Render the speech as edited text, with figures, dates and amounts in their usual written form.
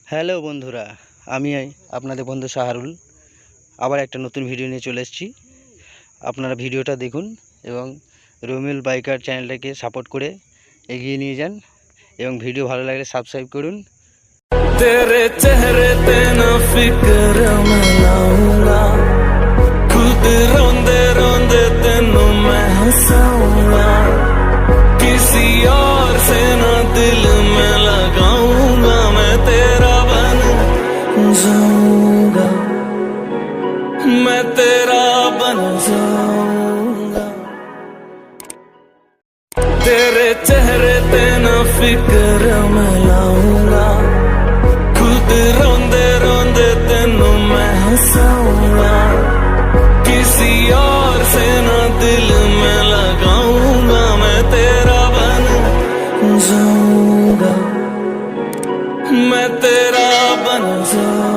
Hello বন্ধুরা, আমি আপনাদের বন্ধু শাহরুল আবার একটা নতুন ভিডিও নিয়ে চলে এসেছি। আপনারা ভিডিওটা দেখুন এবং রোমিল বাইকার চ্যানেলটাকে সাপোর্ট করে এগিয়ে নিয়ে যান এবং ভিডিও ভালো লাগলে সাবস্ক্রাইব করুন। तेरे चेहरे पे ना फिक्र मैं लाऊंगा, खुद रोंदे रोंदे तेनू मैं हंसाऊंगा, किसी और से ना दिल में लगाऊंगा, मैं तेरा बन जाऊंगा, मैं तेरा बन जाऊंगा। तेरे चेहरे पे ना फिक्र मैं लाऊंगा, खुद रोंदे रोंदे तेनू मैं हंसाऊंगा, किसी और से ना दिल में लगाऊंगा, मैं तेरा बन जाऊंगा, मैं तेरा बन जाऊंगा।